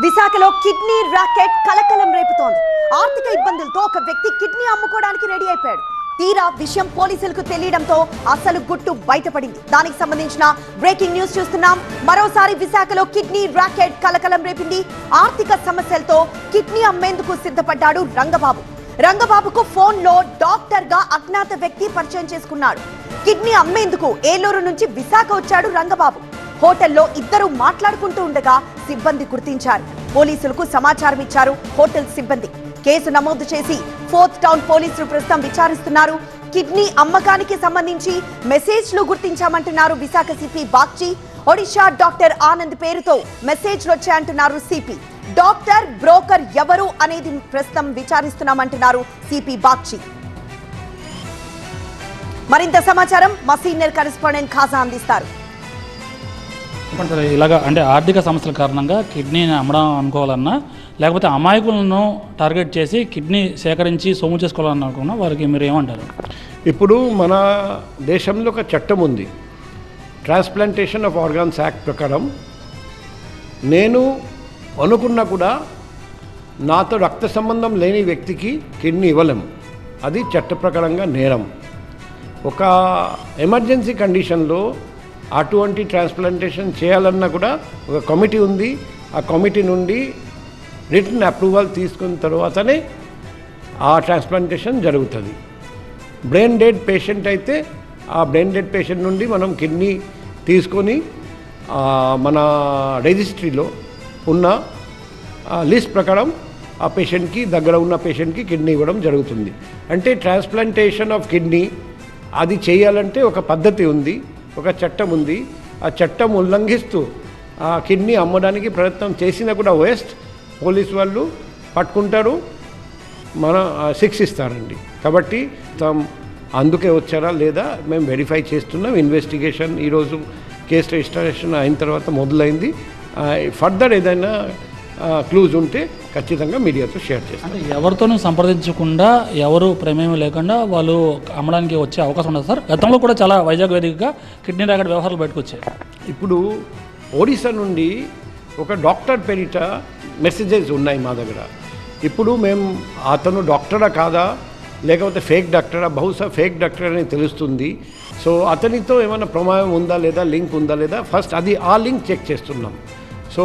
విశాఖలో kidney racket కలకలం రేపుతోంది. ఆర్థిక ఇబ్బందులతో ఒక వ్యక్తి కిడ్నీ అమ్ముకోవడానికి రెడీ అయిపోయాడు. తీరా విషయం పోలీసులకు తెలియడంతో అసలు గుట్టు బయటపడింది. దానికి సంబంధించిన బ్రేకింగ్ న్యూస్ చూస్తున్నాం. మరోసారి విశాఖలో కిడ్నీ రాకెట్ కలకలం రేపింది. ఆర్థిక సమస్యలతో కిడ్నీ అమ్మేందుకు సిద్ధపడ్డాడు రంగబాబు. రంగబాబుకు ఫోన్ లో డాక్టర్ గా అజ్ఞాత వ్యక్తి పరిచయం చేసుకున్నాడు. కిడ్నీ అమ్మేందుకు ఏలూరు నుంచి విశాఖ వచ్చాడు రంగబాబు. హోటల్లో ఇద్దరు మాట్లాడుకుంటూ ఉండగా సిబ్బంది గుర్తించారు. పోలీసులకు సమాచారం ఇచ్చారు హోటల్ సిబ్బంది. కేసు నమోదు చేసి ఫోర్త్ టౌన్ పోలీసులు ప్రస్తుతం విచారిస్తున్నారు. కిడ్నీ అమ్మకానికి సంబంధించి మెసేజ్లు గుర్తించామంటున్నారు విశాఖ సిపి బాగ్చి. ఒడిషా డాక్టర్ ఆనంద్ పేరుతో మెసేజ్లు వచ్చాయంటున్నారు సిపి. డాక్టర్ బ్రోకర్ ఎవరు అనేది ప్రస్తుతం విచారిస్తున్నామంటున్నారు సిపి బాగ్చి. మరింత సమాచారం మా సీనియర్ కరెస్పాండెంట్ ఖాజా అందిస్తారు. ఇలాగా అంటే ఆర్థిక సమస్యల కారణంగా కిడ్నీని అమ్మడం అనుకోవాలన్నా లేకపోతే అమాయకులను టార్గెట్ చేసి కిడ్నీ సేకరించి సొమ్ము చేసుకోవాలని అనుకున్నా వారికి మీరు ఏమంటారు? ఇప్పుడు మన దేశంలో ఒక చట్టం ఉంది, ట్రాన్స్ప్లాంటేషన్ ఆఫ్ ఆర్గాన్స్ యాక్ట్ ప్రకారం. నేను అనుకున్నా కూడా నాతో రక్త సంబంధం లేని వ్యక్తికి కిడ్నీ ఇవ్వలేము. అది చట్ట ప్రకారంగా నేరం. ఒక ఎమర్జెన్సీ కండిషన్లో అటువంటి ట్రాన్స్ప్లాంటేషన్ చేయాలన్నా కూడా ఒక కమిటీ ఉంది. ఆ కమిటీ నుండి రిటన్ అప్రూవల్ తీసుకున్న తర్వాతనే ఆ ట్రాన్స్ప్లాంటేషన్ జరుగుతుంది. బ్రెయిన్ డెడ్ పేషెంట్ అయితే ఆ బ్రెయిన్ డెడ్ పేషెంట్ నుండి మనం కిడ్నీ తీసుకొని మన రిజిస్ట్రీలో ఉన్న లిస్ట్ ప్రకారం ఆ పేషెంట్కి దగ్గర ఉన్న పేషెంట్కి కిడ్నీ ఇవ్వడం జరుగుతుంది. అంటే ట్రాన్స్ప్లాంటేషన్ ఆఫ్ కిడ్నీ అది చేయాలంటే ఒక పద్ధతి ఉంది, ఒక చట్టం ఉంది. ఆ చట్టం ఉల్లంఘిస్తూ ఆ కిడ్నీ అమ్మడానికి ప్రయత్నం చేసినా కూడా పోలీసు వాళ్ళు పట్టుకుంటారు, మన శిక్షిస్తారండి. కాబట్టి అందుకే వచ్చారా లేదా మేము వెరిఫై చేస్తున్నాం. ఇన్వెస్టిగేషన్ ఈరోజు కేసు రిజిస్ట్రేషన్ అయిన తర్వాత మొదలైంది. ఫర్దర్ ఏదైనా క్లూజ్ ఉంటే ఖచ్చితంగా మీడియాతో షేర్ చేస్తాం. అంటే ఎవరితోనూ సంప్రదించకుండా ఎవరు ప్రమేయం లేకుండా వాళ్ళు అమ్మడానికి వచ్చే అవకాశం ఉండదు సార్? గతంలో కూడా చాలా వైజాగ్ వేదికగా కిడ్నీ రాకెట్ వ్యవహారాలు బయటకు వచ్చాయి. ఇప్పుడు ఒడిశా నుండి ఒక డాక్టర్ పేరిట మెసేజెస్ ఉన్నాయి మా దగ్గర. ఇప్పుడు మేము అతను డాక్టరా కాదా లేకపోతే ఫేక్ డాక్టరా, బహుశా ఫేక్ డాక్టర్ అని తెలుస్తుంది. సో అతనితో ఏమైనా ప్రమాదం ఉందా లేదా, లింక్ ఉందా లేదా, ఫస్ట్ ఆ లింక్ చెక్ చేస్తున్నాం. సో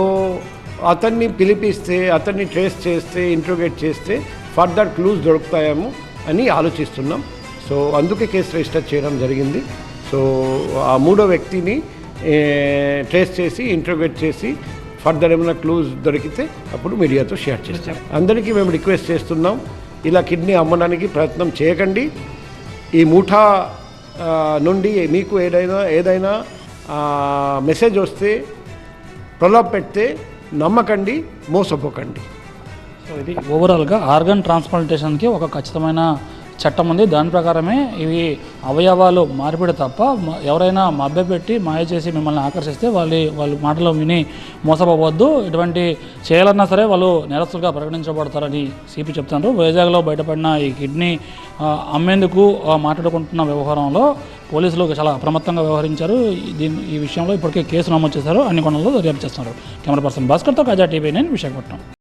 అతన్ని పిలిపిస్తే, అతన్ని ట్రేస్ చేస్తే, ఇంట్రోగేట్ చేస్తే ఫర్దర్ క్లూస్ దొరుకుతాయేమో అని ఆలోచిస్తున్నాం. సో అందుకే కేసు రిజిస్టర్ చేయడం జరిగింది. సో ఆ మూడో వ్యక్తిని ట్రేస్ చేసి ఇంట్రోగేట్ చేసి ఫర్దర్ ఏమైనా క్లూస్ దొరికితే అప్పుడు మీడియాతో షేర్ చేస్తాం. అందరికీ మేము రిక్వెస్ట్ చేస్తున్నాం, ఇలా కిడ్నీ అమ్మడానికి ప్రయత్నం చేయకండి. ఈ ముఠా నుండి మీకు ఏదైనా మెసేజ్ వస్తే, ప్రలోభ పెడితే నమ్మకండి, మోసపోకండి. సో ఇది ఓవరాల్గా ఆర్గన్ ట్రాన్స్ప్లాంటేషన్కి ఒక ఖచ్చితమైన చట్టం ఉంది. దాని ప్రకారమే ఇవి అవయవాలు మార్పిడి తప్ప ఎవరైనా మభ్యపెట్టి మాయ చేసి మిమ్మల్ని ఆకర్షిస్తే వాళ్ళ మాటలు విని మోసపోవద్దు. ఇటువంటి చేయాలన్నా సరే వాళ్ళు నేరస్తులుగా పరిగణించబడతారని సిపి చెప్తున్నారు. వైజాగ్లో బయటపడిన ఈ కిడ్నీ అమ్మేందుకు మాట్లాడుకుంటున్న వ్యవహారంలో పోలీసులు చాలా అప్రమత్తంగా వ్యవహరించారు. ఈ విషయంలో ఇప్పటికే కేసు నమోదు చేశారు. అన్ని కోణాల్లో దర్యాప్తు చేస్తున్నారు. కెమెరా పర్సన్ భాస్కర్తో ఖాజా టీవీ 9 విశాఖపట్నం.